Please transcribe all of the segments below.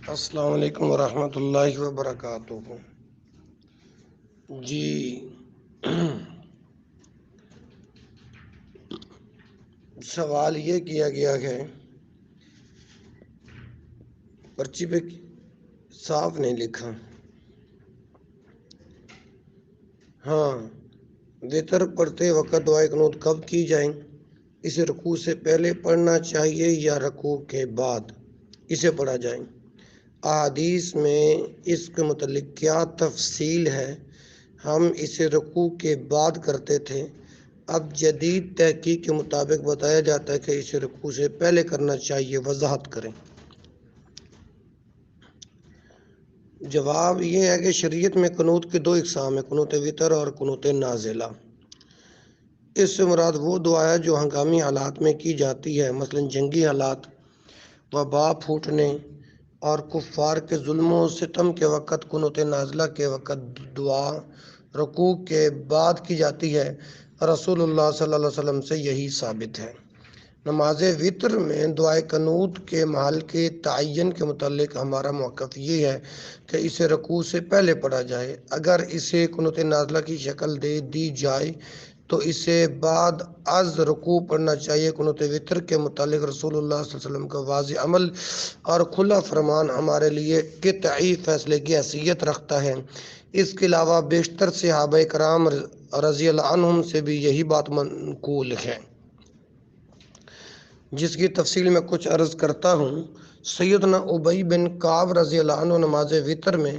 السلام علیکم ورحمۃ اللہ وبرکاتہ۔ جی سوال یہ کیا گیا ہے، پرچی پہ صاف نہیں لکھا۔ ہاں، وتر پڑھتے وقت دعائے قنوت کب کی جائیں؟ اسے رکوع سے پہلے پڑھنا چاہیے یا رکوع کے بعد اسے پڑھا جائے؟ احادیث میں اس کے متعلق کیا تفصیل ہے؟ ہم اسے رکوع کے بعد کرتے تھے، اب جدید تحقیق کے مطابق بتایا جاتا ہے کہ اسے رکوع سے پہلے کرنا چاہیے، وضاحت کریں۔ جواب یہ ہے کہ شریعت میں قنوت کے دو اقسام ہیں، قنوت وتر اور قنوت نازلہ۔ اس سے مراد وہ دعا ہے جو ہنگامی حالات میں کی جاتی ہے، مثلا جنگی حالات، وبا پھوٹنے اور کفار کے ظلم و ستم کے وقت۔ قنوت نازلہ کے وقت دعا رکوع کے بعد کی جاتی ہے، رسول اللہ صلی اللہ علیہ وسلم سے یہی ثابت ہے۔ نماز وتر میں دعائے قنوت کے محل کے تعین کے متعلق ہمارا موقف یہ ہے کہ اسے رکوع سے پہلے پڑھا جائے۔ اگر اسے قنوت نازلہ کی شکل دے دی جائے تو اسے بعد از رکوع پڑھنا چاہیے۔ قنوت وتر کے متعلق رسول اللہ صلی اللہ علیہ وسلم کا واضح عمل اور کھلا فرمان ہمارے لیے قطعی فیصلے کی حیثیت رکھتا ہے۔ اس کے علاوہ بیشتر صحابہ کرام رضی اللہ عنہم سے بھی یہی بات منقول ہے، جس کی تفصیل میں کچھ عرض کرتا ہوں۔ سیدنا ابی بن کعب رضی اللہ عنہ نماز وتر میں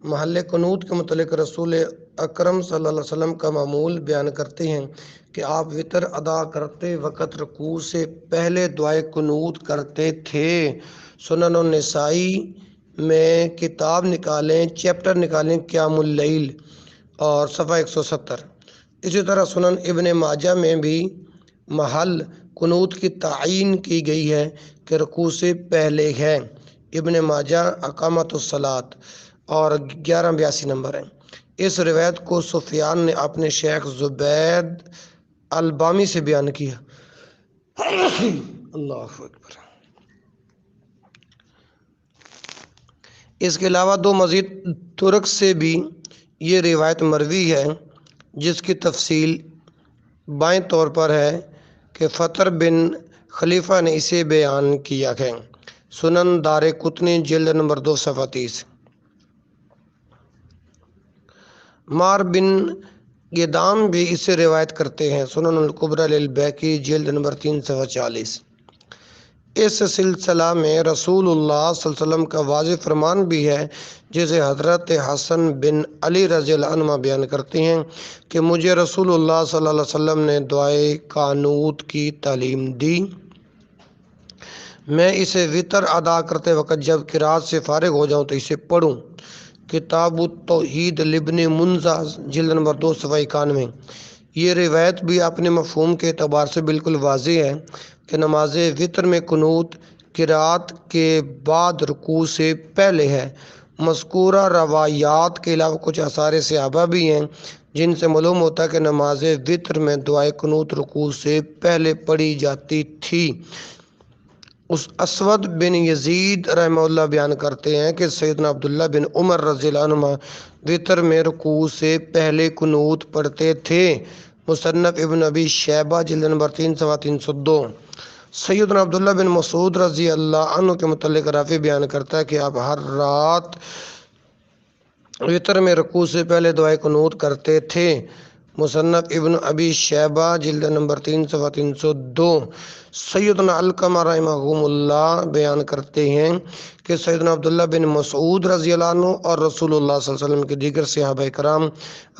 محل قنوت کے متعلق رسول اکرم صلی اللہ علیہ وسلم کا معمول بیان کرتے ہیں کہ آپ وتر ادا کرتے وقت رکوع سے پہلے دعائے قنوت کرتے تھے۔ سنن النسائی میں کتاب نکالیں، چیپٹر نکالیں قیام اللیل اور صفحہ 170۔ اسی طرح سنن ابن ماجہ میں بھی محل قنوت کی تعین کی گئی ہے کہ رکوع سے پہلے ہے۔ ابن ماجہ اقامت الصلاۃ اور 1182 نمبر ہے۔ اس روایت کو سفیان نے اپنے شیخ زبید البامی سے بیان کیا۔ اللہ اکبر۔ اس کے علاوہ دو مزید ترک سے بھی یہ روایت مروی ہے، جس کی تفصیل بائیں طور پر ہے کہ فطر بن خلیفہ نے اسے بیان کیا ہے۔ سنن دارقطنی جلد نمبر 2 صفحہ 30۔ مار بن گدام بھی اسے روایت کرتے ہیں۔ سنن الکبریٰ للبیہقی جلد نمبر 3 صفحہ 40۔ اس سلسلہ میں رسول اللہ صلی اللہ علیہ وسلم کا واضح فرمان بھی ہے، جسے حضرت حسن بن علی رضی اللہ عنہ بیان کرتے ہیں کہ مجھے رسول اللہ صلی اللہ علیہ وسلم نے دعائے قنوت کی تعلیم دی۔ میں اسے وتر ادا کرتے وقت جب قرات سے فارغ ہو جاؤں تو اسے پڑھوں۔ کتاب التوحید لابن منذہ جلد نمبر 2 صفحہ 91۔ یہ روایت بھی اپنے مفہوم کے اعتبار سے بالکل واضح ہے کہ نماز وتر میں قنوت قرات کے بعد رکوع سے پہلے ہے۔ مذکورہ روایات کے علاوہ کچھ آثار صحابہ بھی ہیں جن سے معلوم ہوتا ہے کہ نماز وتر میں دعائے قنوت رکوع سے پہلے پڑھی جاتی تھی۔ اس اسود بن یزید رحمہ اللہ بیان کرتے ہیں کہ سیدنا عبداللہ بن عمر رضی اللہ عنہ وتر میں رکوع سے پہلے قنوت پڑھتے تھے۔ مصنف ابن ابی شیبہ جلد نمبر 3 صفحہ 302۔ سیدنا عبداللہ بن مسعود رضی اللہ عنہ کے متعلق رافع بیان کرتا ہے کہ آپ ہر رات وتر میں رکوع سے پہلے دعائے قنوت کرتے تھے۔ مصنف ابن ابی شیبہ جلد نمبر 3 صفحہ 302۔ سیدنا علقمہ رحمہ اللہ بیان کرتے ہیں کہ سیدنا عبداللہ بن مسعود رضی اللہ عنہ اور رسول اللہ صلی اللہ علیہ وسلم کے دیگر صحابہ کرام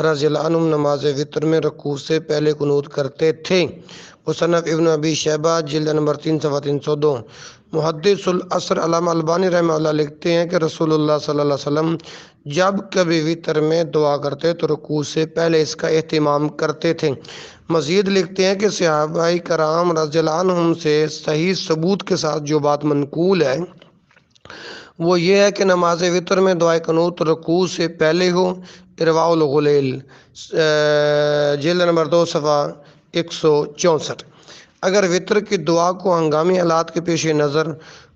رضی اللہ عنہم نماز وتر میں رکوع سے پہلے قنوت کرتے تھے۔ مصنف ابن ابی شیبہ جلد نمبر 3 صفحہ 302۔ محدث العصر علامہ البانی رحمہ اللہ لکھتے ہیں کہ رسول اللہ صلی اللہ علیہ وسلم جب کبھی وتر میں دعا کرتے تو رکوع سے پہلے اس کا اہتمام کرتے تھے۔ مزید لکھتے ہیں کہ صحابہ کرام رضی اللہ عنہم سے صحیح ثبوت کے ساتھ جو بات منقول ہے وہ یہ ہے کہ نماز وتر میں دعائے قنوت رکوع سے پہلے ہو۔ ارواء الغلیل جلد نمبر 2 صفحہ 164۔ اگر وتر کی دعا کو ہنگامی حالات کے پیش نظر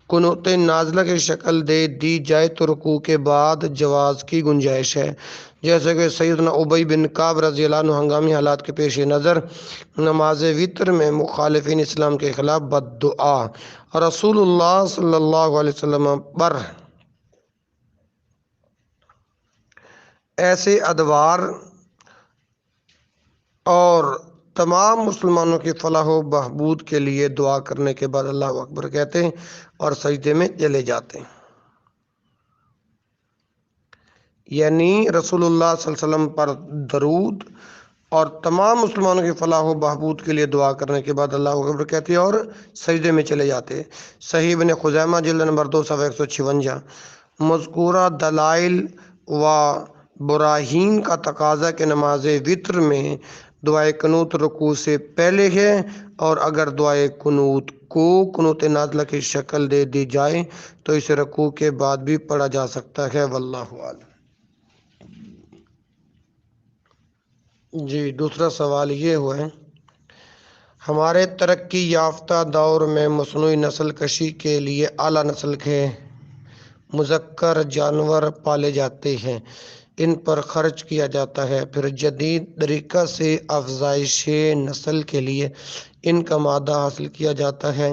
कुनूत नाज़िला की शक्ल दे दी जाए तो रुकू के बाद जवाज़ की गुंजाइश है, जैसे कि सैयदना उबई बिन काब रज़ी अल्लाह अन्हु हंगामी हालात के पेश नज़र नमाज वितर में मुखालिफिन इस्लाम के ख़िलाफ़ बद्दुआ और रसूलुल्लाह सल्लल्लाहु अलैहि वसल्लम पर ऐसे अदवार और तमाम मुसलमानों की फलाह व बहबूद के लिए दुआ करने के बाद अल्लाह अकबर कहते हैं और सजदे में चले जाते हैं। यानी रसूलुल्लाह सल्लल्लाहु अलैहि वसल्लम पर दरूद और तमाम मुसलमानों की फलाह व बहबूद के लिए दुआ करने के बाद अल्लाह अकबर कहते हैं और सजदे में चले जाते हैं। सही इब्न खुज़ैमा जिल्द नंबर 2 सफ़ा 156। मज़कूरा दलाइल व बुराहीन का तकाजा कि नमाज वित्र में दुआए कुनूत रुकू से पहले है, और अगर दुआए कुनूत को कुनूत नाज़िला की शक्ल दे दी जाए तो इसे रुकू के बाद भी पढ़ा जा सकता है। वल्लाहु आलम। जी, दूसरा सवाल ये हुआ है, हमारे तरक्की याफ्ता दौर में मसनूई नस्ल कशी के लिए आला नस्ल के मुज़क्कर जानवर पाले जाते हैं, इन पर खर्च किया जाता है, फिर जदीद तरीक़ा से अफजाइश नस्ल के लिए इनका मादा हासिल किया जाता है।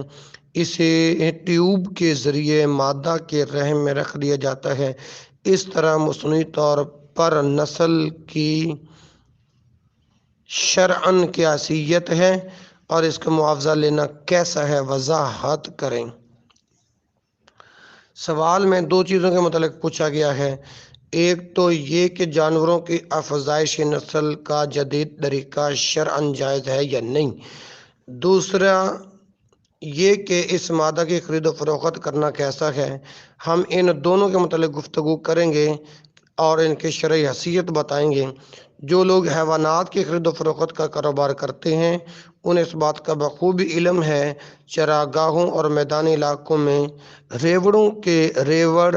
इसे ट्यूब के ज़रिए मादा के रहम में रख दिया जाता है। इस तरह मसनूई तौर पर नस्ल की शरअन क्या हैसियत है और इसका मुआवजा लेना कैसा है, वजाहत करें। सवाल में दो चीज़ों के मतलब पूछा गया है, एक तो ये कि जानवरों की अफजाइश नस्ल का जदीद तरीक़ा शरअन जायज़ है या नहीं, दूसरा ये कि इस मादा की ख़रीद फ़रोख्त करना कैसा है। हम इन दोनों के मतलब गुफ्तगू करेंगे और इनकी शरई हैसियत बताएंगे। जो लोग हैवानात की ख़रीद फ़रोख्त का कारोबार करते हैं उन्हें इस बात का बखूबी इल्म है, चरागाहों और मैदानी इलाकों में रेवड़ों के रेवड़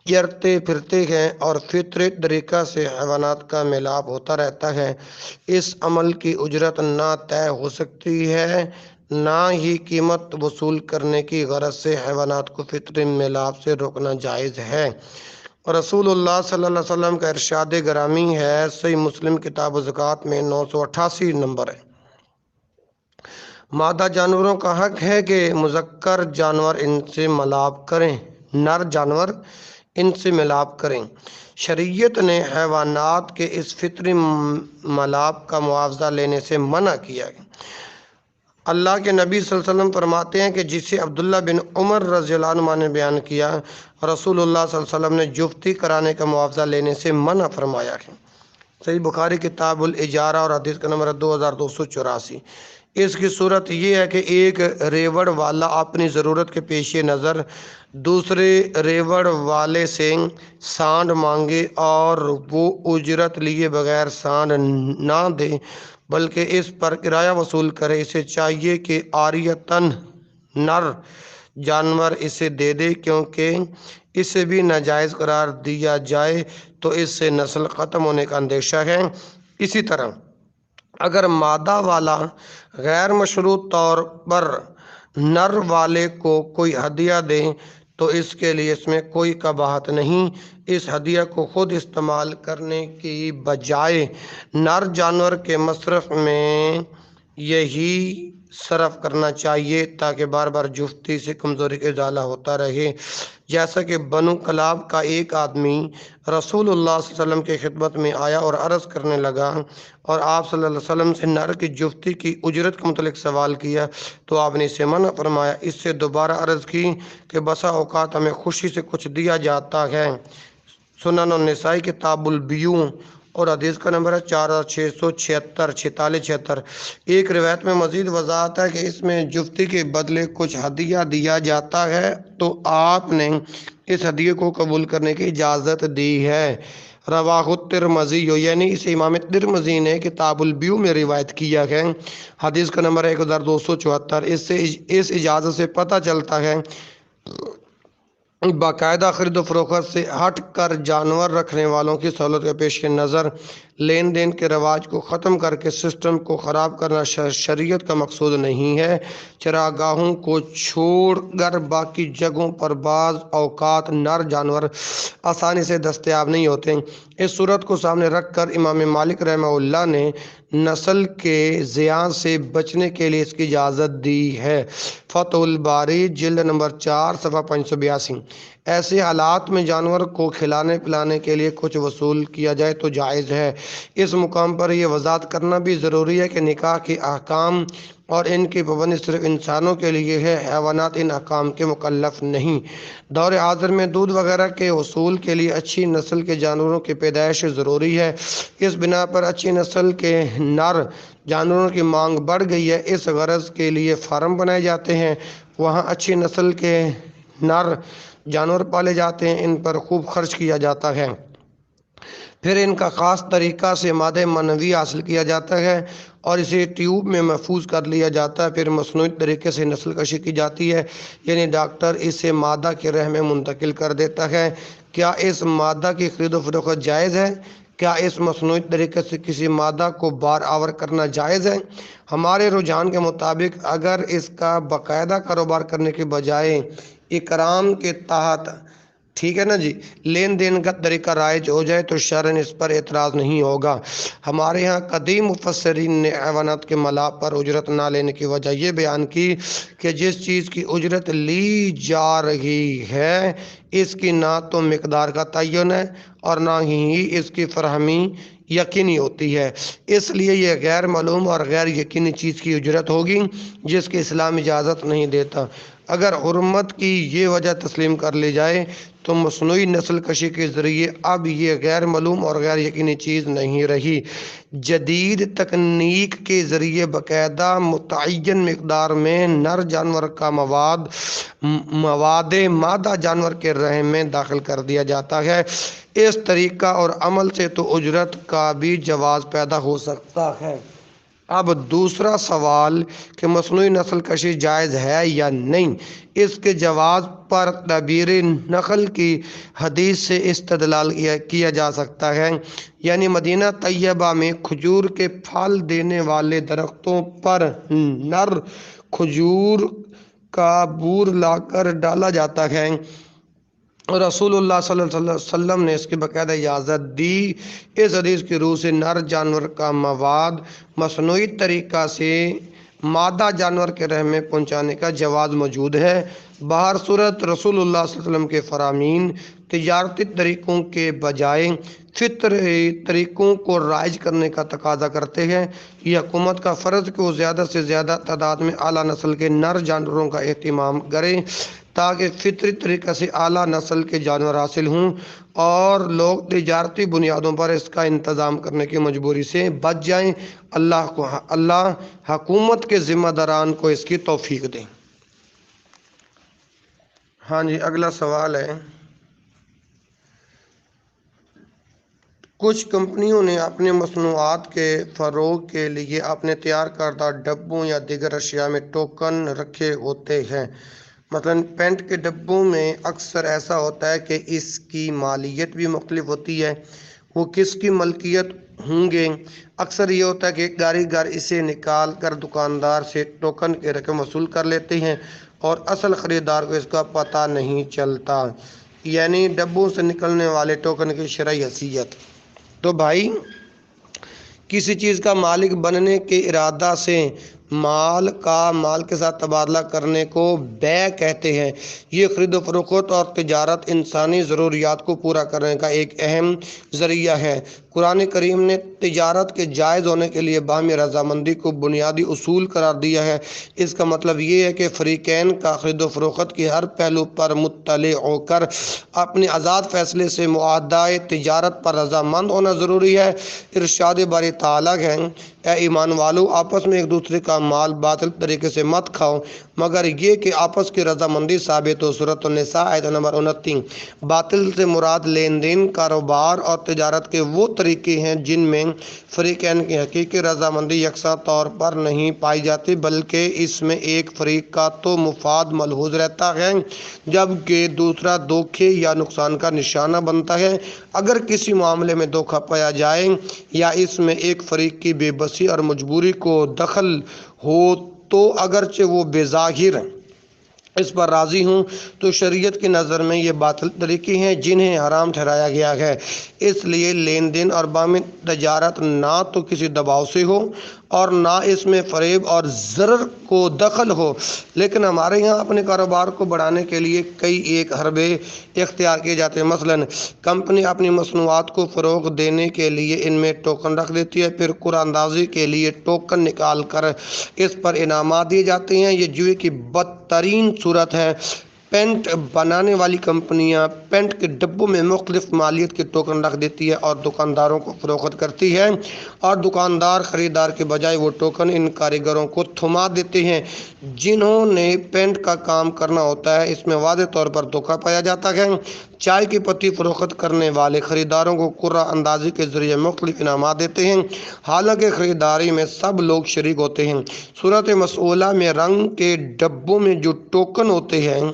चरते फिरते हैं और फितरत तरीक़ा से हैवानात का मिलाप होता रहता है। इस अमल की उजरत ना तय हो सकती है, ना ही कीमत वसूल करने की गरज से हैवानात को फितरी मिलाप से रोकना जायज़ है। रसूलुल्लाह सल्लल्लाहु अलैहि वसल्लम का इरशाद ग्रामी है, सही मुस्लिम किताब ज़कात में 988 नंबर है, मादा जानवरों का हक है कि मुज़क्कर जानवर इनसे मिलाप करें, नर जानवर इनसे मिलाप करें। शरीयत ने हैवानात के इस फितरी मिलाप का मुआवजा लेने से मना किया है। अल्लाह के नबी सल्लल्लाहु अलैहि वसल्लम फरमाते हैं कि जिसे अब्दुल्ला बिन उमर रज़ियल्लाहु अन्हुमा ने बयान किया, रसूलुल्लाह सल्लल्लाहु अलैहि वसल्लम ने जुफ्ती कराने का मुआवजा लेने से मना फरमाया है। सही बुखारी किताबुल इजारा और हदीस का नंबर 2284। इसकी सूरत ये है कि एक रेवड़ वाला अपनी ज़रूरत के पेश नज़र दूसरे रेवड़ वाले से सांड मांगे और वो उजरत लिए बगैर सांड ना दे बल्कि इस पर किराया वसूल करे। इसे चाहिए कि आरियतन नर जानवर इसे दे दे, क्योंकि इसे भी नाजायज़ करार दिया जाए तो इससे नस्ल ख़त्म होने का अंदेशा है। इसी तरह अगर मादा वाला गैर मशरूत तौर पर नर वाले को कोई हदिया दे तो इसके लिए इसमें कोई कबाहत नहीं। इस हदिया को खुद इस्तेमाल करने की बजाय नर जानवर के मसरफ में यही सरफ करना चाहिए ताकि बार बार जुफ्ती से कमज़ोरी का इजाला होता रहे। जैसा कि बनु कलाब का एक आदमी रसूलुल्लाह सल्लल्लाहु अलैहि वसल्लम की खिदमत में आया और अर्ज़ करने लगा और आप सल्लल्लाहु अलैहि वसल्लम से नर की जुफ्ती की उजरत के मुतल्लिक़ सवाल किया तो आपने इसे मना फरमाया। इससे दोबारा अर्ज़ की कि बसा औकात हमें खुशी से कुछ दिया जाता है। सुनन निसाई किताबुल बियूं और हदीस का नंबर है 4676 4676। एक रिवायत में मज़ीद वजाहत है कि इसमें जुफ्ती के बदले कुछ हदिया दिया जाता है तो आपने इस हदिये को कबूल करने की इजाज़त दी है। रवाहु तिरमिज़ी, यानी इसे इमाम तिरमिज़ी ने किताबुल बियू में रिवायत किया है। हदीस का नंबर है 1274। इससे इस इजाज़त से पता चलता है बाकायदा खरीद फरोख्त से हट कर जानवर रखने वालों की सहूलत के पेश नज़र लेन देन के रवाज को ख़त्म करके सिस्टम को ख़राब करना शरीयत का मकसूद नहीं है। चरागाहों को छोड़कर बाकी जगहों पर बाज़ औकात नर जानवर आसानी से दस्तयाब नहीं होते। इस सूरत को सामने रख कर इमाम मालिक रहमहुल्लाह ने नस्ल के ज़ियान से बचने के लिए इसकी इजाज़त दी है। फतहुल बारी जिल्द नंबर 4 सफ़ा 582। ऐसे हालात में जानवर को खिलाने पिलाने के लिए कुछ वसूल किया जाए तो जायज़ है। इस मुकाम पर यह वजाहत करना भी ज़रूरी है कि निकाह के अहकाम और इनकी पाबंदी सिर्फ इंसानों के लिए है, हैवानात इन अहकाम के मुकल्लफ नहीं। दौर हाज़िर में दूध वगैरह के वसूल के लिए अच्छी नस्ल के जानवरों की पैदाइश ज़रूरी है। इस बिना पर अच्छी नस्ल के नर जानवरों की मांग बढ़ गई है। इस गरज के लिए फार्म बनाए जाते हैं, वहाँ अच्छी नस्ल के नर जानवर पाले जाते हैं, इन पर खूब खर्च किया जाता है। फिर इनका ख़ास तरीक़ा से मादे मनवी हासिल किया जाता है और इसे ट्यूब में महफूज कर लिया जाता है। फिर मसनूई तरीके से नस्ल कशी की जाती है, यानी डॉक्टर इसे मादा के रह में मुंतकिल कर देता है। क्या इस मादा की खरीद व फरोख्त जायज़ है? क्या इस मसनूई तरीके से किसी मादा को बार आवर करना जायज़ है? हमारे रुझान के मुताबिक अगर इसका बाकायदा कारोबार करने के बजाय इकराम के तहत, ठीक है ना जी, लेन देन का तरीका राइज हो जाए तो शरन इस पर एतराज़ नहीं होगा। हमारे यहाँ कदीम मुफस्सरीन ने हैवानात के मला पर उजरत ना लेने की वजह ये बयान की कि जिस चीज़ की उजरत ली जा रही है इसकी ना तो मिकदार का तयन है और ना ही इसकी फरहमी यकीनी होती है, इसलिए यह गैर मालूम और गैर यकीनी चीज़ की उजरत होगी जिसकी इस्लाम इजाज़त नहीं देता। अगर हुर्मत की ये वजह तस्लीम कर ली जाए तो मसनूई नस्ल कशी के ज़रिए अब ये गैर मालूम और गैर यकीनी चीज़ नहीं रही। जदीद तकनीक के ज़रिए बाकायदा मुतय्यन मकदार में नर जानवर का मवादे मादा जानवर के रहम में दाखिल कर दिया जाता है। इस तरीक़ा और अमल से तो उजरत का भी जवाज़ पैदा हो सकता है। अब दूसरा सवाल कि मसनूई नस्ल कशी जायज़ है या नहीं, इसके जवाब पर तबीर नकल की हदीस से इस्तदलाल किया जा सकता है। यानी मदीना तैयबा में खजूर के फल देने वाले दरख्तों पर नर खजूर का बूर लाकर डाला जाता है और रसूलुल्लाह सल्लल्लाहु अलैहि वसल्लम ने इसकी बाकायदा इजाज़त दी। इस हदीस की रूह से नर जानवर का मवाद मसनूई तरीक़ा से मादा जानवर के रह में पहुँचाने का जवाज़ मौजूद है। बाहर सूरत रसूलुल्लाह सल्लल्लाहु अलैहि वसल्लम के फ़रामीन तिजारती तरीक़ों के बजाय फितरी तरीक़ों को राइज करने का तकाजा करते हैं। यह हुकूमत का फ़र्ज़ कि वो ज़्यादा से ज़्यादा तादाद में आला नस्ल के नर जानवरों का एहतमाम करें ताकि फितरी तरीक़े से आला नस्ल के जानवर हासिल हों और लोग तिजारती बुनियादों पर इसका इंतज़ाम करने की मजबूरी से बच जाएं। अल्लाह हुकूमत के ज़िम्मेदारान को इसकी तौफीक दें। हाँ जी, अगला सवाल है, कुछ कंपनियों ने अपने मसनूआत के फ़रोग़ के लिए अपने तैयार करदा डब्बों या दीगर अशिया में टोकन रखे होते हैं। मसलन पेंट के डब्बों में अक्सर ऐसा होता है कि इसकी मालियत भी मुख्तलिफ होती है, वो किसकी मलकियत होंगे। अक्सर ये होता है कि कारीगर इसे निकाल कर दुकानदार से टोकन की रकम वसूल कर लेते हैं और असल ख़रीदार को इसका पता नहीं चलता, यानी डब्बों से निकलने वाले टोकन की शरई हैसियत। तो भाई किसी चीज़ का मालिक बनने के इरादा से माल के साथ तबादला करने को बै कहते हैं। ये ख़रीद फ़रोख्त और तिजारत इंसानी ज़रूरियात को पूरा करने का एक अहम ज़रिया है। कुरान करीम ने तिजारत के जायज़ होने के लिए बाहमी रज़ामंदी को बुनियादी उसूल करार दिया है। इसका मतलब ये है कि फ़रीक़ैन का ख़रीद फ़रोख्त के हर पहलू पर मुत्तले होकर अपने आज़ाद फ़ैसले से मुआहदा तिजारत पर रज़ामंद होना ज़रूरी है। इरशाद बारी ताला है ए ईमान वालों, आपस में एक दूसरे का माल बातिल तरीके से मत खाओ मगर ये कि आपस की रजामंदी साबित हो। सूरत निसा आयत नंबर 29। बातिल से मुराद लेन देन, कारोबार और तजारत के वो तरीके हैं जिनमें फरीकैन की हकीकी रजामंदी यकसा तौर पर नहीं पाई जाती, बल्कि इसमें एक फरीक का तो मुफाद मलहूज रहता है जबकि दूसरा धोखे या नुकसान का निशाना बनता है। अगर किसी मामले में धोखा पाया जाए या इसमें एक फरीक की बेबसी और मजबूरी को दखल हो तो अगरचे वो बेज़ाहिर इस पर राज़ी हूँ तो शरीयत की नज़र में ये बातिल तरीके हैं जिन्हें हराम ठहराया गया है। इसलिए लेन देन और बामी तजारत ना तो किसी दबाव से हो और ना इसमें फ़रेब और ज़रर को दखल हो। लेकिन हमारे यहाँ अपने कारोबार को बढ़ाने के लिए कई एक हरबे इख्तियार किए जाते हैं। मसलन कंपनी अपनी मसनूआत को फ़रोग़ देने के लिए इनमें टोकन रख देती है, फिर कुरानंदाजी के लिए टोकन निकाल कर इस पर इनामात दिए जाते हैं। ये जुए की बदतरीन सूरत है। पेंट बनाने वाली कंपनियां पेंट के डब्बों में मुख्तलिफ मालियत के टोकन रख देती है और दुकानदारों को फरोख्त करती है, और दुकानदार ख़रीदार के बजाय वो टोकन इन कारीगरों को थमा देते हैं जिन्होंने पेंट का काम करना होता है। इसमें वाज़ेह तौर पर धोखा पाया जाता है। चाय की पत्ती फरोख्त करने वाले ख़रीदारों को कुर्रा अंदाजी के ज़रिए मुख्तलिफ इनामात देते हैं, हालांकि ख़रीदारी में सब लोग शरीक होते हैं। सूरत मसऊला में रंग के डब्बों में जो टोकन होते हैं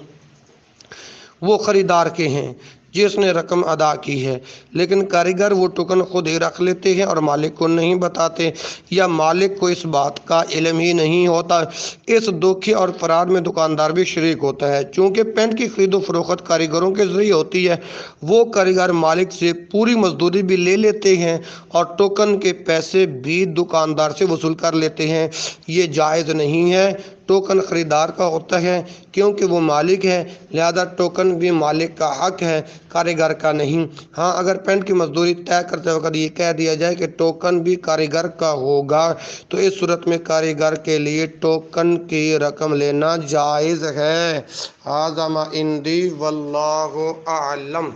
वो ख़रीदार के हैं जिसने रकम अदा की है, लेकिन कारीगर वो टोकन खुद ही रख लेते हैं और मालिक को नहीं बताते या मालिक को इस बात का इल्म ही नहीं होता। इस धोखे और फराड में दुकानदार भी शरीक होता है। चूँकि पेंट की खरीदो फरोख्त कारीगरों के ज़रिए होती है, वो कारीगर मालिक से पूरी मजदूरी भी ले लेते हैं और टोकन के पैसे भी दुकानदार से वसूल कर लेते हैं। ये जायज़ नहीं है। टोकन ख़रीदार का होता है क्योंकि वो मालिक है, लिहाजा टोकन भी मालिक का हक है, कारीगर का नहीं। हाँ, अगर पेंट की मजदूरी तय करते वक्त ये कह दिया जाए कि टोकन भी कारीगर का होगा तो इस सूरत में कारीगर के लिए टोकन की रकम लेना जायज़ है। हाज़ा मा इंदी वल्लाहु आलम।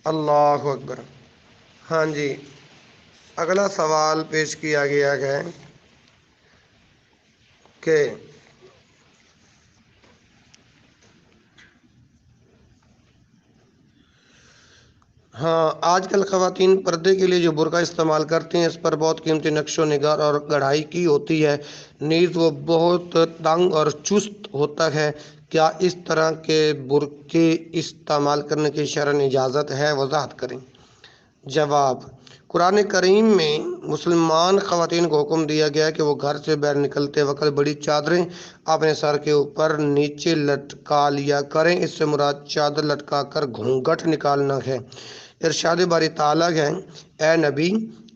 अल्लाहु अकबर। हाँ जी, अगला सवाल पेश किया गया है कि हाँ, आजकल ख़वातीन पर्दे के लिए जो बुर्का इस्तेमाल करती हैं इस पर बहुत कीमती नक्शो निगार और कढ़ाई की होती है, नीज़ वो बहुत तंग और चुस्त होता है। क्या इस तरह के बुर्के इस्तेमाल करने की शरअन इजाज़त है? वज़ाहत करें। जवाब, कुरान करीम में मुसलमान ख़वातीन को हुक्म दिया गया है कि वो घर से बाहर निकलते वक्त बड़ी चादरें अपने सर के ऊपर नीचे लटका लिया करें। इससे मुराद चादर लटका कर घूंघट निकालना है। इरशाद बारी ताला है, ए नबी,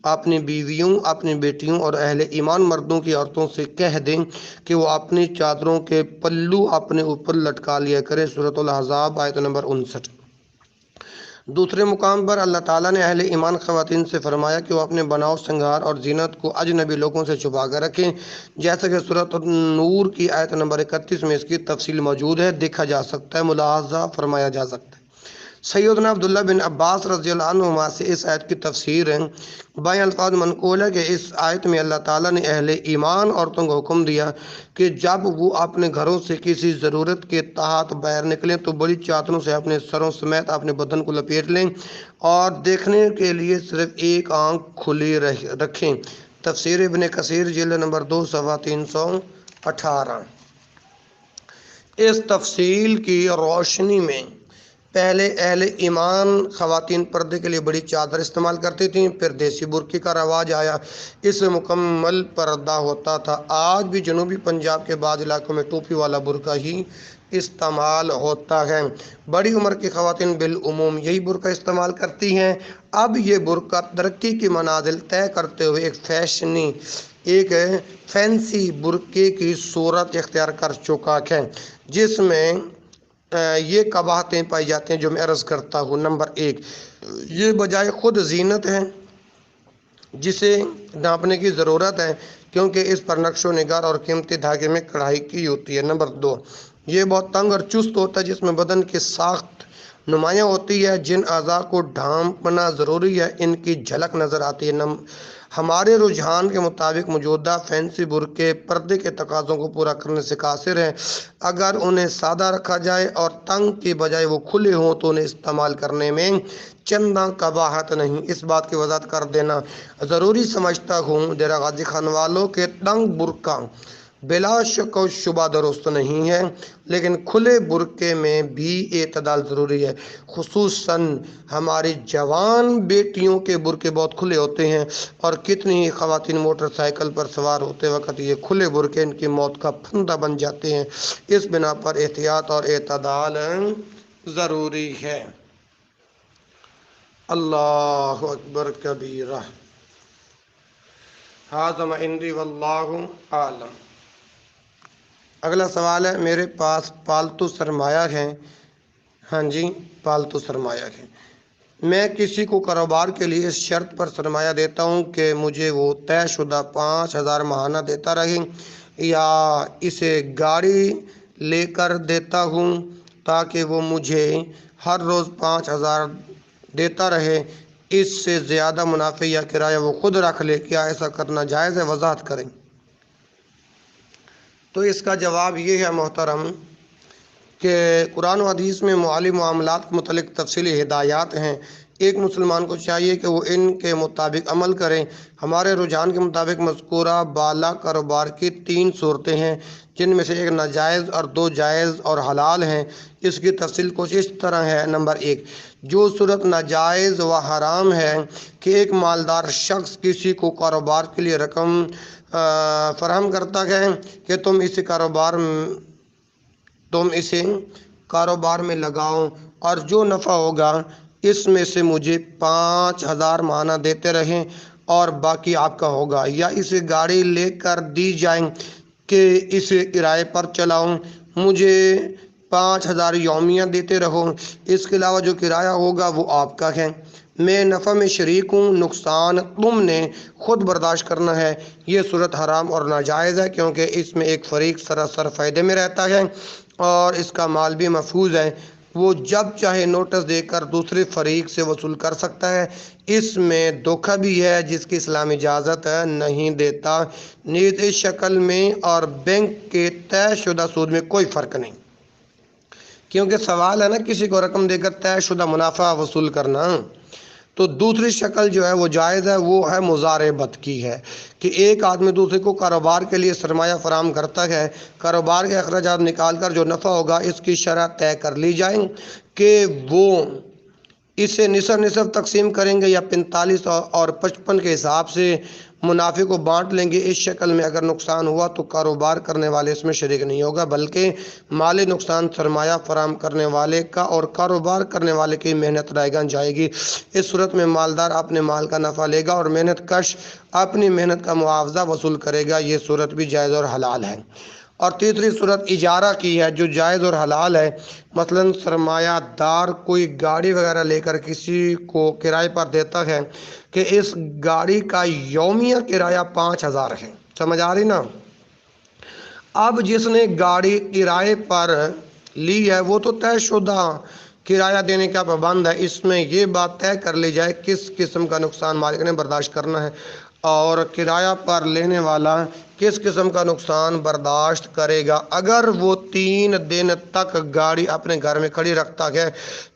अपनी बीवियों, अपनी बेटियों और अहले ईमान मर्दों की औरतों से कह दें कि वो अपनी चादरों के पल्लू अपने ऊपर लटका लिया करें। सूरतुल अहज़ाब आयत नंबर 59। दूसरे मुकाम पर अल्लाह ताला ने अहले ईमान ख़वातीन से फरमाया कि वो अपने बनाव श्रृंगार और जीनत को अजनबी लोगों से छुपा कर रखें, जैसा कि सूरत नूर की आयत नंबर 31 में इसकी तफसील मौजूद है, देखा जा सकता है, मुलाहज़ा फरमाया जा सकता है। सैयदना अब्दुल्ला बिन अब्बास रज़ियल्लाहु अन्हुमा से इस आयत की तफसीर है। बाई अल्फाज मनक़ूल है कि इस आयत में अल्लाह ताला ने अहले ईमान औरतों को हुक्म दिया कि जब वो अपने घरों से किसी ज़रूरत के तहत बाहर निकलें तो बड़ी चादरों से अपने सरों समेत अपने बदन को लपेट लें और देखने के लिए सिर्फ एक आँख खुली रखें। तफसीर इब्न कसीर जिल्द नंबर 2 सफ़ा 318। इस तफसील की रोशनी में पहले अहले ईमान ख़वातीन पर्दे के लिए बड़ी चादर इस्तेमाल करती थीं, फिर देसी बुर्की का रवाज आया, इससे मुकम्मल पर्दा होता था। आज भी जनूबी पंजाब के बाद इलाकों में टोपी वाला बुर्का ही इस्तेमाल होता है। बड़ी उम्र की ख़वातीन बिलउमूम यही बुर्का इस्तेमाल करती हैं। अब ये बुर्का तरक्की की मनाजिल तय करते हुए एक फैंसी बुर्के की सूरत इख्तियार कर चुका है, जिसमें ये कबाहतें पाई जाती हैं जो मैं अर्ज़ करता हूँ। नंबर 1, ये बजाय ख़ुद जीनत है जिसे नापने की ज़रूरत है क्योंकि इस पर नक्शो निगार और कीमती धागे में कढ़ाई की होती है। नंबर 2, ये बहुत तंग और चुस्त होता है जिसमें बदन की साख्त नुमायाँ होती है। जिन अज़ा को ढांपना ज़रूरी है इनकी झलक नज़र आती है। ہمارے رجحان کے مطابق موجودہ فینسی برقعے پردے کے تقاضوں کو پورا کرنے سے قاصر ہیں۔ اگر انہیں سادہ رکھا جائے اور تنگ کی بجائے وہ کھلے ہوں تو انہیں استعمال کرنے میں چنداں قباحت نہیں۔ اس بات کی وضاحت کر دینا ضروری سمجھتا ہوں ڈیرہ غازی خان والوں کے تنگ برقع بلا شک و شبہ درست نہیں ہے، لیکن کھلے برقعے میں بھی اعتدال ضروری ہے۔ خصوصاً ہماری جوان بیٹیوں کے برقعے بہت کھلے ہوتے ہیں، اور کتنی ہی خواتین موٹر سائیکل پر سوار ہوتے وقت یہ کھلے برقعے ان کی موت کا پھندا بن جاتے ہیں۔ اس بنا پر احتیاط اور اعتدال ضروری ہے۔ اللہ اکبر کبیرہ۔ ھذا ما عندی واللہ اعلم۔ اگلا سوال ہے، میرے پاس پالتو سرمایہ ہے۔ ہاں جی، پالتو سرمایہ ہے۔ میں کسی کو کاروبار کے لیے اس شرط پر سرمایہ دیتا ہوں کہ مجھے وہ طے شدہ 5,000 ماہانہ دیتا رہے، یا اسے گاڑی لے کر دیتا ہوں تاکہ وہ مجھے ہر روز 5,000 دیتا رہے، اس سے زیادہ منافع یا کرایہ وہ خود رکھ لے، کیا ایسا کرنا جائز ہے؟ وضاحت کریں۔ تو اس کا جواب یہ ہے محترم کہ قرآن و حدیث میں مالی معاملات کے متعلق تفصیلی ہدایات ہیں۔ ایک مسلمان کو چاہیے کہ وہ ان کے مطابق عمل کرے۔ ہمارے رجحان کے مطابق مذکورہ بالا کاروبار کی 3 صورتیں ہیں، جن میں سے ایک ناجائز اور 2 جائز اور حلال ہیں۔ اس کی تفصیل کچھ اس طرح ہے۔ نمبر 1، جو صورت ناجائز و حرام ہے کہ ایک مالدار شخص کسی کو کاروبار کے لیے رقم فراہم کرتا ہے کہ تم اسے کاروبار میں لگاؤ اور جو نفع ہوگا اس میں سے مجھے 5,000 ماہانہ دیتے رہیں اور باقی آپ کا ہوگا، یا اسے گاڑی لے کر دی جائیں کہ اسے کرائے پر چلاؤں، مجھے 5,000 یومیہ دیتے رہو، اس کے علاوہ جو کرایہ ہوگا وہ آپ کا ہے، میں نفع میں شریک ہوں، نقصان تم نے خود برداشت کرنا ہے۔ یہ صورت حرام اور ناجائز ہے، کیونکہ اس میں ایک فریق سراسر فائدے میں رہتا ہے اور اس کا مال بھی محفوظ ہے، وہ جب چاہے نوٹس دے کر دوسرے فریق سے وصول کر سکتا ہے۔ اس میں دھوکہ بھی ہے جس کی اسلام اجازت نہیں دیتا۔ نیز اس شکل میں اور بینک کے طے شدہ سود میں کوئی فرق نہیں، کیونکہ سوال ہے نا کسی کو رقم دے کر طے شدہ منافع وصول کرنا۔ تو دوسری شکل جو ہے وہ جائز ہے، وہ ہے مضاربت کی ہے، کہ ایک آدمی دوسرے کو کاروبار کے لیے سرمایہ فراہم کرتا ہے، کاروبار کے اخراجات نکال کر جو نفع ہوگا اس کی شرح طے کر لی جائیں کہ وہ اسے نصف تقسیم کریں گے یا 45 اور 55 کے حساب سے منافع کو بانٹ لیں گے۔ اس شکل میں اگر نقصان ہوا تو کاروبار کرنے والے اس میں شریک نہیں ہوگا، بلکہ مالی نقصان سرمایہ فراہم کرنے والے کا اور کاروبار کرنے والے کی محنت رائے گان جائے گی۔ اس صورت میں مالدار اپنے مال کا نفع لے گا اور محنت کش اپنی محنت کا معاوضہ وصول کرے گا۔ یہ صورت بھی جائز اور حلال ہے۔ اور تیسری صورت اجارہ کی ہے، جو جائز اور حلال ہے۔ مثلا سرمایہ دار کوئی گاڑی وغیرہ لے کر کسی کو کرائے پر دیتا ہے کہ اس گاڑی کا یومیہ کرایہ 5,000 ہے، سمجھ آ رہی نا؟ اب جس نے گاڑی کرائے پر لی ہے وہ تو طے شدہ کرایہ دینے کا پابند ہے، اس میں یہ بات طے کر لی جائے کس قسم کا نقصان مالک نے برداشت کرنا ہے اور کرایہ پر لینے والا کس قسم کا نقصان برداشت کرے گا۔ اگر وہ 3 دن تک گاڑی اپنے گھر میں کھڑی رکھتا ہے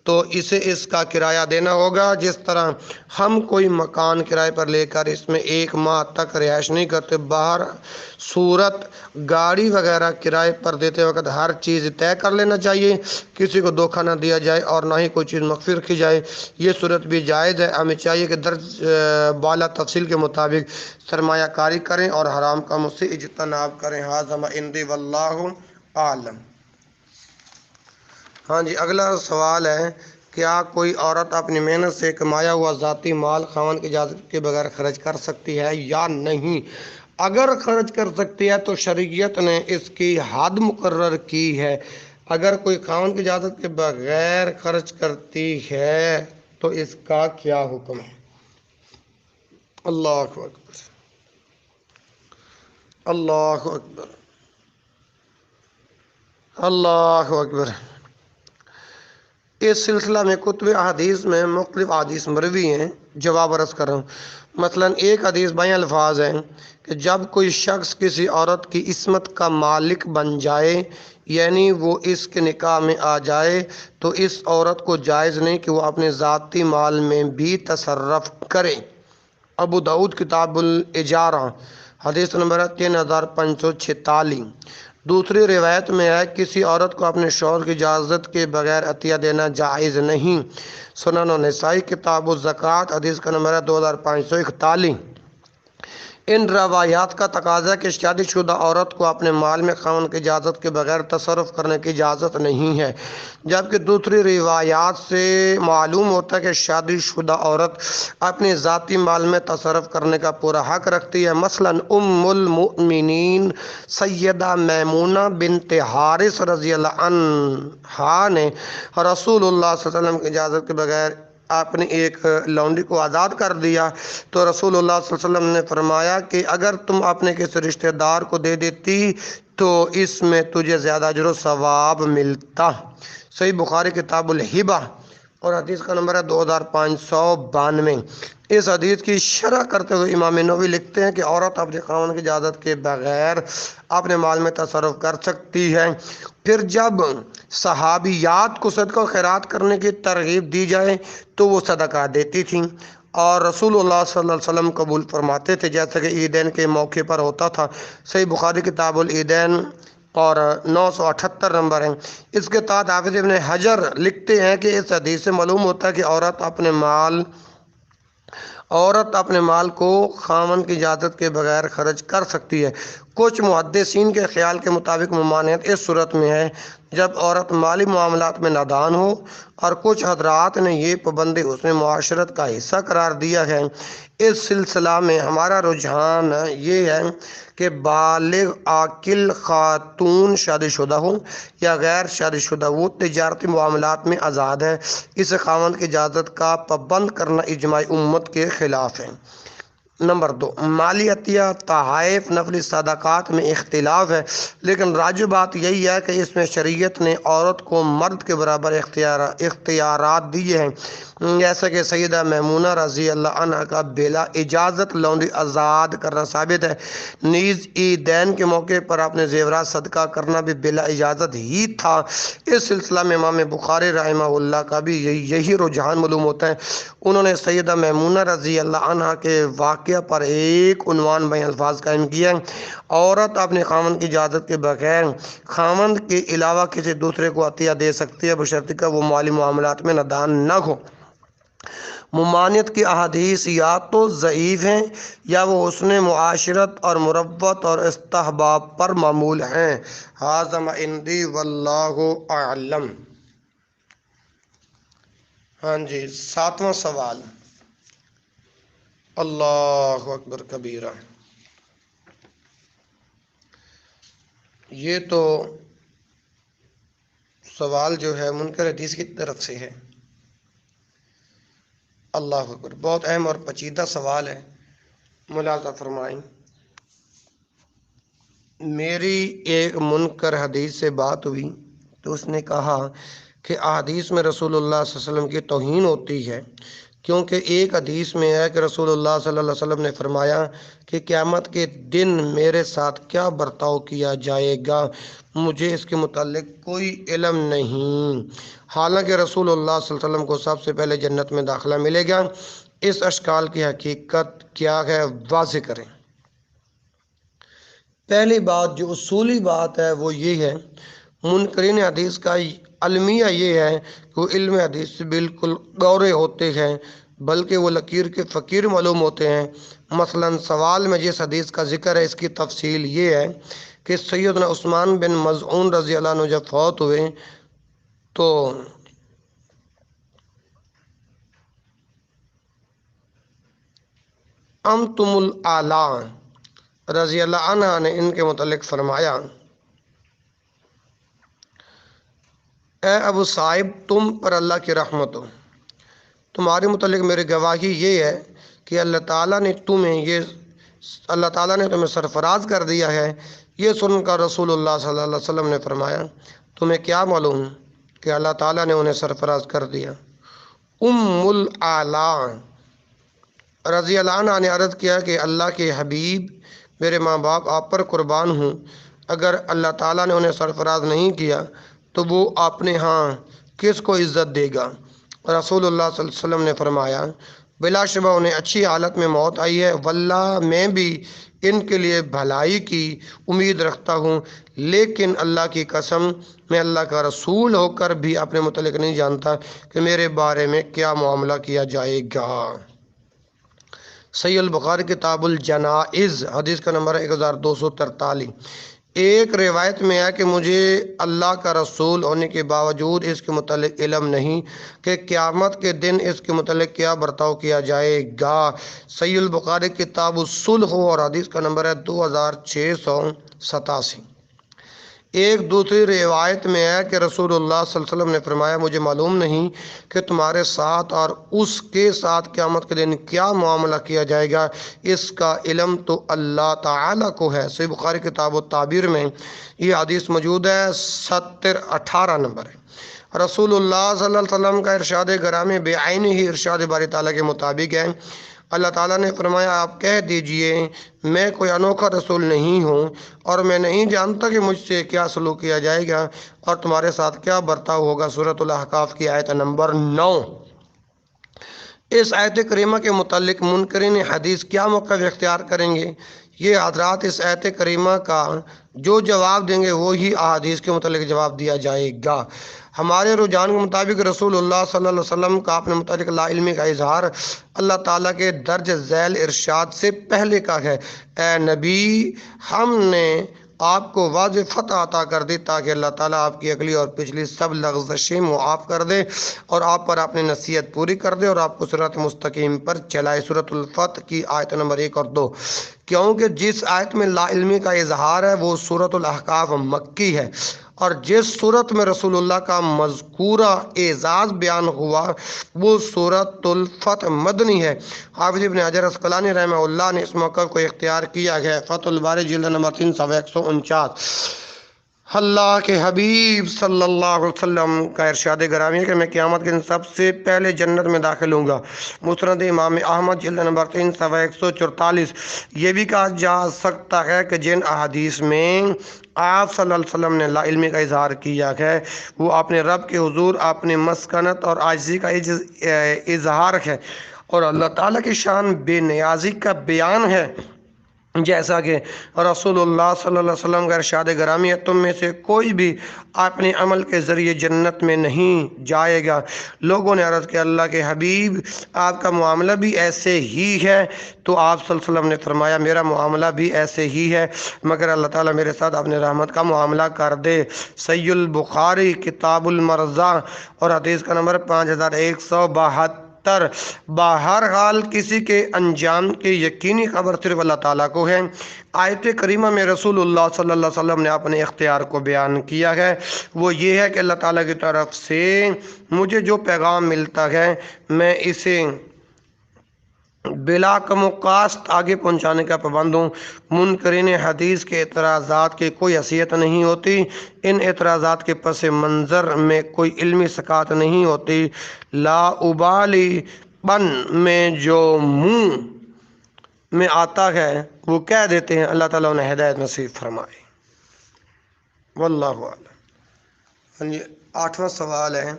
تو اسے اس کا کرایہ دینا ہوگا، جس طرح ہم کوئی مکان کرائے پر لے کر اس میں 1 ماہ تک رہائش نہیں کرتے۔ باہر صورت گاڑی وغیرہ کرائے پر دیتے وقت ہر چیز طے کر لینا چاہیے، کسی کو دھوکہ نہ دیا جائے اور نہ ہی کوئی چیز مخفی رکھی جائے۔ یہ صورت بھی جائز ہے۔ ہمیں چاہیے کہ درج بالا تفصیل کے مطابق سرمایہ کاری کریں اور حرام کاموں سے اجتناب کریں۔ ھذا ما عندی واللہ اعلم۔ ہاں جی، اگلا سوال ہے، کیا کوئی عورت اپنی محنت سے کمایا ہوا ذاتی مال خاوند کی اجازت کے بغیر خرچ کر سکتی ہے یا نہیں؟ اگر خرچ کر سکتی ہے تو شریعت نے اس کی حد مقرر کی ہے۔ اگر کوئی خاوند کی اجازت کے بغیر خرچ کرتی ہے تو اس کا کیا حکم ہے؟ اللہ اکبر، اللہ اکبر، اللہ اکبر۔ इस सिलसिला में कुतुब अहदीस में मुख्तलिफ हदीस मरवी हैं, जवाब अर्ज़ कर रहा हूँ। मसलन एक हदीस बाई अल्फाज हैं कि जब कोई शख्स किसी औरत की इस्मत का मालिक बन जाए, यानी वो इसके निकाह में आ जाए, तो इस औरत को जायज़ नहीं कि वो अपने ज़ाती माल में भी तसर्रफ़ करे। अबू दाऊद किताबुल इजारा हदीस नंबर 3546। दूसरी रिवायत में है किसी औरत को अपने शौहर की इजाज़त के बगैर अतिया देना जायज़ नहीं। सुनन नसाई किताबुल ज़कात हदीस का नंबर है 2541। इन रवायात का तकाजा कि शादीशुदा औरत को अपने माल में खावन की इजाज़त के बगैर तसर्रुफ़ करने की इजाज़त नहीं है, जबकि दूसरी रिवायात से मालूम होता है कि शादीशुदा औरत अपने ज़ाती माल में तसर्रुफ़ करने का पूरा हक़ रखती है। मसलन उम्मुल मुमिनीन सैयदा मैमूना बिन्त हारिस रज़ियल्लाहु अन्हा ने रसूलुल्लाह सल्लल्लाहु अलैहि वसल्लम की इजाज़त के बगैर आपने एक लौंडी को आज़ाद कर दिया, तो रसूलुल्लाह सल्लल्लाहु अलैहि वसल्लम ने फरमाया कि अगर तुम अपने किसी रिश्तेदार को दे देती तो इसमें तुझे ज़्यादा अजर व सवाब मिलता। सही बुखारी किताबुल हिबा और हदीस का नंबर है 2592। इस हदीस की शरह करते हुए इमाम नबवी लिखते हैं कि औरत अपने खावन की इजाज़त के बगैर अपने माल में तसर्रुफ़ कर सकती है। फिर जब सहाबियात को सदका खैरात करने की तरगीब दी जाए तो वो सदका देती थीं और रसूलुल्लाह सल्लल्लाहु अलैहि वसल्लम कबूल फरमाते थे, जैसे कि ईदैन के मौके पर होता था। सही बुखारी किताबुल ईदैन और 978 नंबर है। इसके तहत हाफिज़ इब्न हजर लिखते हैं कि इस हदीस से मालूम होता है कि औरत अपने माल को खामन की इजाज़त के बगैर खर्च कर सकती है। कुछ मुहद्दिसीन के ख्याल के मुताबिक ममानियत इस सूरत में है जब औरत माली मामलात में नादान हो, और कुछ हजरात ने ये पाबंदी उसमें मुआशरत का हिस्सा करार दिया है। इस सिलसिला में हमारा रुझान ये है कि बालिग आकिल खातून शादीशुदा हो या गैर शादीशुदा वो तिजारती मामलात में आज़ाद है। इस खामन की इजाज़त का पाबंद करना इजमाई उम्मत के ख़िलाफ़ है। नंबर 2, माली अतिया तहाइफ नफली सदाकात में इख्तिलाफ है, लेकिन राज बात यही है कि इसमें शरीयत ने औरत को मर्द के बराबर इख्तियारात दिए हैं, जैसे कि सैयदा मैमूना रज़ी अल्लाह अन्हा का बिला इजाज़त लौंडी आज़ाद करना साबित है। नीज़ ईदैन के मौके पर अपने जेवरात सदका करना भी बिला इजाज़त ही था। इस सिलसिला में इमाम बुखारी रहमहुल्लाह का भी यही रुझान मालूम होता है। उन्होंने सैयदा मैमूना रज़ी अल्लाह अन्हा के वाक़या पर एक उन्वान में अल्फाज कायम किया, औरत अपने खामन की इजाज़त के बगैर खामन के अलावा किसी दूसरे को अतिया दे सकती है, बशर्ते कि वो माली मामलात में नादान न हो। मुमानियत की अहादीस या तो ज़ईफ़ हैं या वो उसने मुआशरत और मुरव्वत और इस्तहबाब पर मामूल हैं। हाज़ा इंदी वल्लाहु अअलम। हाँ जी, 7वां सवाल। अल्लाहु अकबर कबीरा। ये तो सवाल जो है मुनकर हदीस की तरफ से है। अल्लाह अकबर, बहुत अहम और पेचीदा सवाल है। मुलाज़ा फरमाएं। मेरी एक मुनकर हदीस से बात हुई तो उसने कहा कि अहादीस में रसूलुल्लाह सल्लल्लाहु अलैहि वसल्लम की तौहीन होती है, क्योंकि एक हदीस में है कि रसूलुल्लाह सल्लल्लाहु अलैहि वसल्लम ने फरमाया कि क़यामत के दिन मेरे साथ क्या बर्ताव किया जाएगा, मुझे इसके मुताल्लिक कोई इल्म नहीं। हालांकि रसूलुल्लाह सल्लल्लाहु अलैहि वसल्लम को सबसे पहले जन्नत में दाखिला मिलेगा। इस अशकाल की हकीकत क्या है, वाज़ेह करें। पहली बात जो उसूली बात है वो ये है, मुनकरीन हदीस का अलमिया ये है कि वो इल्म हदीस से बिल्कुल गौरे होते हैं, बल्कि वो लकीर के फ़कीर मालूम होते हैं। मसलन सवाल में जिस हदीस का जिक्र है इसकी तफसील ये है कि सैयदना उस्मान बिन मज़ऊन रज़ी अल्लाह अन्हु जब फौत हुए तो अमतुमुल आला रज़ी अल्लाह अन्हा ने इनके मुतल्लिक फरमाया, ए अबू साहिब, तुम पर अल्लाह की रहमत हो। तुम्हारे मुतल्लिक मेरी गवाही ये है कि अल्लाह ताला ने तुम्हें सरफराज कर दिया है। ये सुनकर रसूलुल्लाह सल्लल्लाहु अलैहि वसल्लम ने फरमाया, तुम्हें क्या मालूम کہ اللہ ताला ने उन्हें सरफराज कर दिया। उम्मुल आला रज़ी अल्लाह अन्हा ने अर्ज़ किया कि अल्लाह के हबीब, मेरे माँ बाप आप पर कुर्बान हूँ, अगर अल्लाह ताला ने उन्हें सरफराज नहीं किया तो वो अपने यहाँ किस को इज़्ज़त देगा। रसूलुल्लाह सल्लल्लाहु अलैहि वसल्लम ने फरमाया, बिलाशुबा उन्हें अच्छी हालत में मौत आई है, वल्लाह मैं भी इनके लिए भलाई की उम्मीद रखता हूँ, लेकिन अल्लाह की कसम मैं अल्लाह का रसूल होकर भी अपने मुतल्लिक नहीं जानता कि मेरे बारे में क्या मामला किया जाएगा। सही बुखारी किताबुल जनाइज़ हदीस का नंबर है 1243। एक रिवायत में है कि मुझे अल्लाह का रसूल होने के बावजूद इसके मुतल्लिक इल्म नहीं कि क़यामत के दिन इसके मुतल्लिक क्या बर्ताव किया जाएगा। सही बुखारी किताबुल सुल्ह और हदीस का नंबर है 2687। एक दूसरी रिवायत में है कि रसूलुल्लाह सल्लल्लाहु अलैहि वसल्लम ने फरमाया, मुझे मालूम नहीं कि तुम्हारे साथ और उसके साथ क़यामत के दिन क्या मामला किया जाएगा, इसका इल्म तो अल्लाह ताला को है। सही बुखारी किताब ताबीर में ये हदीस मौजूद है, 70-18 नंबर है। रसूलुल्लाह सल्लल्लाहु अलैहि वसल्लम का इरशाद गरामी बेआईन ही इरशाद बारी ताला के मुताबिक है। अल्लाह ताला ने फरमाया, आप कह दीजिए मैं कोई अनोखा रसूल नहीं हूँ और मैं नहीं जानता कि मुझसे क्या सलूक किया जाएगा और तुम्हारे साथ क्या बर्ताव होगा। सूरतुल अहकाफ की आयत नंबर 9। इस आयत करीमा के मुतालिक मुनकरीन हदीस क्या मौक़िफ़ इख्तियार करेंगे? ये हज़रात इस आयत करीमा का जो जवाब देंगे वही अहादीस के मुतालिक जवाब दिया जाएगा। हमारे रुझान के मुताबिक रसूलुल्लाह सल्लल्लाहु अलैहि वसल्लम का अपने मुताबिक लाइल्मी का इजहार अल्लाह ताला के दर्ज झैल इरशाद से पहले का है। ए नबी, हमने आपको वाज़ेह फतह अता कर दी ताकि अल्लाह ताला आपकी अगली और पिछली सब लग़ज़शें मुआफ़ कर दे और आप पर अपनी नसीहत पूरी कर दे और आपको सिरात मुस्तकीम पर चलाए। सूरतुल फतह की आयत नंबर 1 और 2। क्योंकि जिस आयत में ला इल्मी का इजहार है वो सूरतुल अहकाफ मक्की है और जिस सूरत में रसूलुल्लाह का मज़कूरा एजाज़ बयान हुआ वो सूरतुल फतह मदनी है। हाफिज़ इब्न हजर अस्क़लानी रहमहुल्लाह ने इस मौक़िफ़ को इख्तियार किया है। फ़तहुल बारी जिल्द नंबर 349। अल्लाह के हबीब सल्लल्लाहु अलैहि वसल्लम का इरशाद गरामी है कि मैं क़यामत के दिन सबसे पहले जन्नत में दाखिल होऊंगा। मुस्नद इमाम अहमद जिल्द नंबर 344। ये भी कहा जा सकता है कि जिन अहादीस में आप सल्लल्लाहु अलैहि वसल्लम ने ला इल्मी का इजहार किया है वो अपने रब के हुजूर अपनी मस्कनत और आजिज़ी का इजहार है और अल्लाह ताला की शान बेनियाज़ी का बयान है। जैसा कि रसूलुल्लाह सल्लल्लाहु अलैहि वसल्लम का इरशाद गरामी है, तुम में से कोई भी अपने अमल के ज़रिए जन्नत में नहीं जाएगा। लोगों ने अर्ज़ किया, अल्लाह के हबीब आपका मामला भी ऐसे ही है? तो आप सल्लल्लाहु अलैहि वसल्लम ने फरमाया, मेरा मामला भी ऐसे ही है मगर अल्लाह ताला मेरे साथ अपने रहमत का मामला कर दे। सहीहुल बुखारी किताबुल मरज़ा और हदीस का नंबर 5172। बहरहाल किसी के अंजाम की यकीनी खबर सिर्फ अल्लाह ताला को है। आयत करीमा में रसूलुल्लाह सल्लल्लाहु अलैहि वसल्लम ने अपने इख्तियार को बयान किया है वो ये है कि अल्लाह ताला की तरफ से मुझे जो पैगाम मिलता है मैं इसे बिला कमुकास्त आगे पहुँचाने का पाबंद हूँ। मुनकरीन हदीस के एतराज़ात की कोई हैसियत नहीं होती, इन एतराज़ात के पस मंज़र में कोई इल्मी सकात नहीं होती। ला उबाली बन में जो मुँह में आता है वो कह देते हैं। अल्लाह ताला उन्हें हिदायत नसीब फरमाए। वल्लाहु आलम। 8वां सवाल है,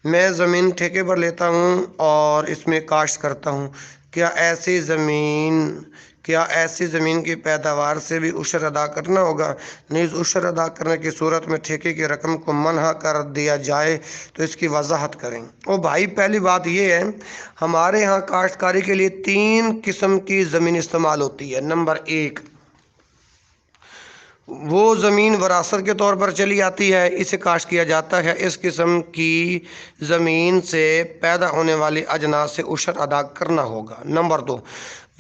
मैं ज़मीन ठेके पर लेता हूँ और इसमें काश्त करता हूँ, क्या ऐसी ज़मीन की पैदावार से भी उशर अदा करना होगा? नीज़ उशर अदा करने की सूरत में ठेके की रकम को मन्हा कर दिया जाए तो इसकी वजाहत करें। ओ भाई, पहली बात ये है, हमारे यहाँ काश्तकारी के लिए 3 किस्म की ज़मीन इस्तेमाल होती है। नंबर 1, वो ज़मीन वरासत के तौर पर चली आती है, इसे काश्त किया जाता है। इस किस्म की ज़मीन से पैदा होने वाली अजनास से उशर अदा करना होगा। नंबर 2,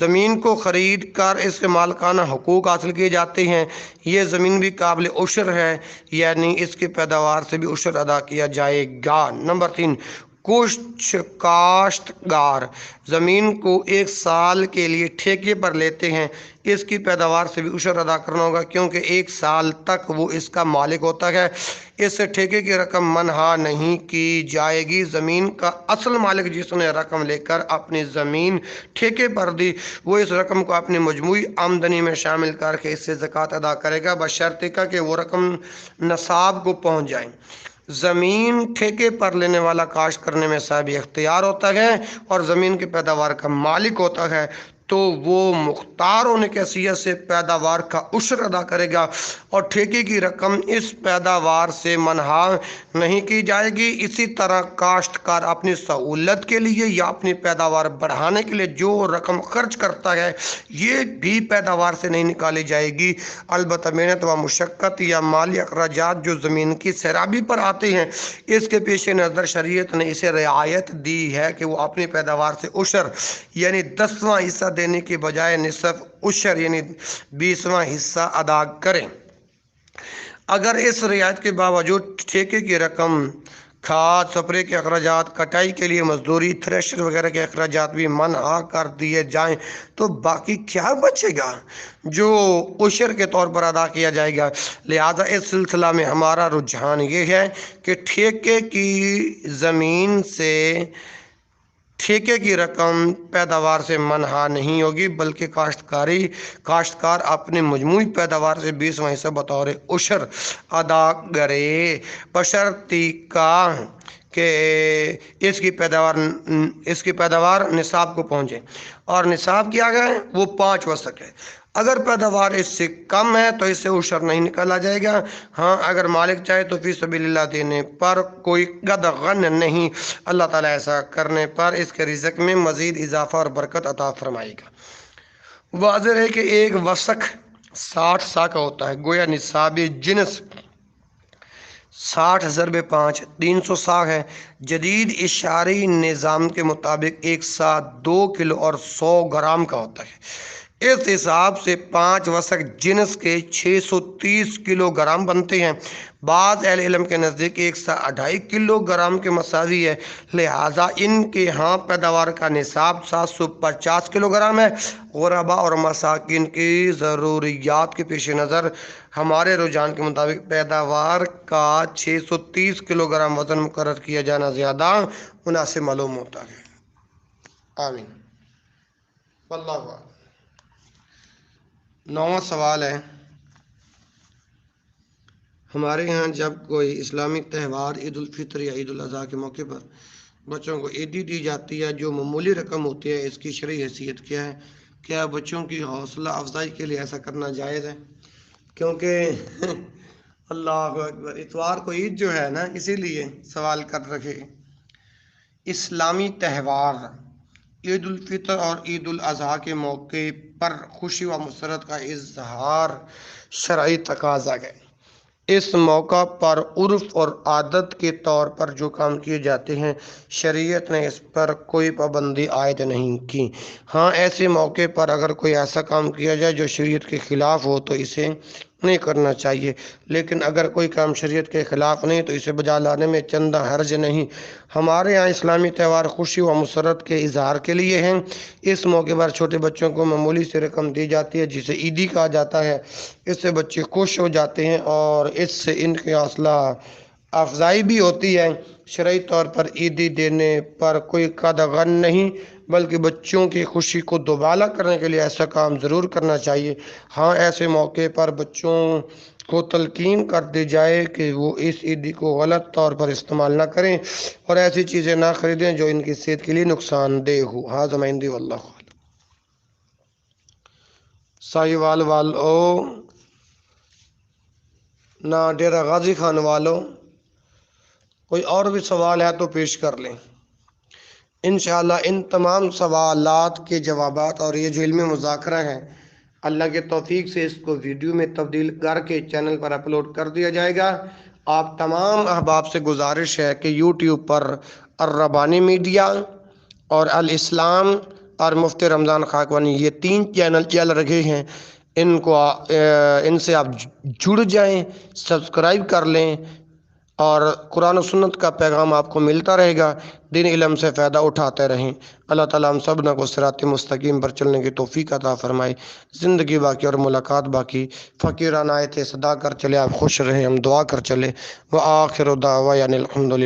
ज़मीन को ख़रीद कर इसके मालकाना हुकूक हासिल किए जाते हैं, ये ज़मीन भी काबिल उशर है, यानी इसकी पैदावार से भी उशर अदा किया जाएगा। नंबर 3, कुछ काश्तकार ज़मीन को 1 साल के लिए ठेके पर लेते हैं, इसकी पैदावार से भी उशर अदा करना होगा, क्योंकि 1 साल तक वो इसका मालिक होता है। इससे ठेके की रकम मनहा नहीं की जाएगी। ज़मीन का असल मालिक जिसने रकम लेकर अपनी ज़मीन ठेके पर दी, वो इस रकम को अपनी मजमूई आमदनी में शामिल करके इससे ज़कात अदा करेगा, बशर्ते कि वो रकम नसाब को पहुँच जाए। ज़मीन ठेके पर लेने वाला काश्त करने में साहब इख्तियार होता है और ज़मीन की पैदावार का मालिक होता है, तो वो मुख्तार होने की हैसियत से पैदावार का उशर अदा करेगा और ठेके की रकम इस पैदावार से मनहा नहीं की जाएगी। इसी तरह काश्तकार अपनी सहूलत के लिए या अपनी पैदावार बढ़ाने के लिए जो रकम खर्च करता है, ये भी पैदावार से नहीं निकाली जाएगी। अलबत्ता मेहनत व मुशक्क़त या माली अखराजात जो ज़मीन की सैराबी पर आते हैं, इसके पेश नज़र शरीयत ने इसे रियायत दी है कि वो अपनी पैदावार से उशर यानी 10वां हिस्सा देने के बजाय निसफ उशर यानी 20वां हिस्सा अदा करें। अगर इस रियायत के बावजूद ठेके की रकम, खाद, स्प्रे के अखराजात, कटाई के लिए मजदूरी, थ्रेशर वगैरह के अखराजात भी मनहा कर दिए जाएं, तो बाकी क्या बचेगा जो उशर के तौर पर अदा किया जाएगा। लिहाजा इस सिलसिला में हमारा रुझान ये है कि ठेके की ज़मीन से ठेके की रकम पैदावार से मनहा नहीं होगी, बल्कि काश्तकार अपने मजमूई पैदावार से 20वां हिस्सा बतौर उशर अदा करे, बशर्ती का कि इसकी पैदावार निसाब को पहुँचे। और निसाब क्या है, वो 5 वसक है। अगर पैदावार इससे कम है तो इससे उशर नहीं निकाला जाएगा। हाँ, अगर मालिक चाहे तो फी सबीलिल्लाह देने पर कोई गदगन नहीं। अल्लाह ताला ऐसा करने पर इसके रिज़्क़ में मज़ीद इजाफा और बरकत अता फरमाएगा। वाज़ेह है कि एक वसक 60 सा का होता है, गोया निसाबी जिन्स 60 ज़रबे 5 300 सा है। जदीद इशारी निज़ाम के मुताबिक एक सा 2 किलो और 100 ग्राम का होता है। इस हिसाब से 5 वसक जिन्स के 630 किलोग्राम बनते हैं। बाज़ अहले इल्म के नज़दीक एक सा 2.5 किलोग्राम के मसावी है। लिहाजा इनके यहाँ पैदावार का निसाब 750 किलोग्राम है। गुरबा और मसाकिन की ज़रूरियात के पेश नज़र हमारे रुझान के मुताबिक पैदावार का 630 किलोग्राम वज़न मुकर्रर किया जाना ज़्यादा मुनासिब मालूम होता है। आमीन। वल्लाहु आलम। 9वां सवाल है, हमारे यहाँ जब कोई इस्लामी त्यौहार ईद उल फितर या ईद उल अज़हा के मौके पर बच्चों को ईदी दी जाती है जो मामूली रकम होती है, इसकी शरई हैसियत क्या है? क्या बच्चों की हौसला अफजाई के लिए ऐसा करना जायज़ है? क्योंकि अल्लाह अकबर, इतवार को ईद जो है ना, इसीलिए सवाल कर रखे। इस्लामी त्यौहार ईद उल फितर और ईद उल अज़हा के मौके पर खुशी व मसरत का इजहार शरई तकाज़ा है। इस मौका पर उर्फ़ और आदत के तौर पर जो काम किए जाते हैं, शरीयत ने इस पर कोई पाबंदी आयद नहीं की। हाँ, ऐसे मौके पर अगर कोई ऐसा काम किया जाए जो शरीयत के ख़िलाफ़ हो तो इसे नहीं करना चाहिए, लेकिन अगर कोई काम शरीयत के ख़िलाफ़ नहीं तो इसे बजा लाने में चंदा हर्ज नहीं। हमारे यहाँ इस्लामी त्यौहार खुशी व मसरत के इजहार के लिए हैं। इस मौके पर छोटे बच्चों को मामूली सी रकम दी जाती है जिसे ईदी कहा जाता है। इससे बच्चे खुश हो जाते हैं और इससे इनकी हौसला अफजाई भी होती है। शरई तौर पर ईदी देने पर कोई कदगन नहीं, बल्कि बच्चों की खुशी को दोबाला करने के लिए ऐसा काम ज़रूर करना चाहिए। हाँ, ऐसे मौके पर बच्चों को तलकीन कर दी जाए कि वो इस ईदी को गलत तौर पर इस्तेमाल ना करें और ऐसी चीज़ें ना ख़रीदें जो इनकी सेहत के लिए नुकसानदेह हो। हाँ ज़माइंदी वल्लाह। साहिवाल वालों, ना डेरा गाजी खान वालों, कोई और भी सवाल है तो पेश कर लें। इंशाअल्लाह इन तमाम सवालात के जवाबात और ये जो इल्मी मुज़ाकरा है, अल्लाह के तौफीक से इसको वीडियो में तब्दील करके चैनल पर अपलोड कर दिया जाएगा। आप तमाम अहबाब से गुजारिश है कि यूट्यूब पर अर्रबानी मीडिया और अल इस्लाम और मुफ्ती रमज़ान खाकवानी, ये 3 चैनल चल रहे हैं, इनसे आप जुड़ जाएं, सब्सक्राइब कर लें اور قرآن و سنت کا پیغام آپ کو ملتا رہے گا۔ دین علم سے فائدہ اٹھاتے رہیں۔ اللہ تعالیٰ ہم سب کو صراط مستقیم پر چلنے کی توفیق عطا فرمائے۔ زندگی باقی اور ملاقات باقی، فقیرانہ آیتیں صدا کر چلے، آپ خوش رہیں، ہم دعا کر چلے۔ وآخر دعوانا الحمدللہ۔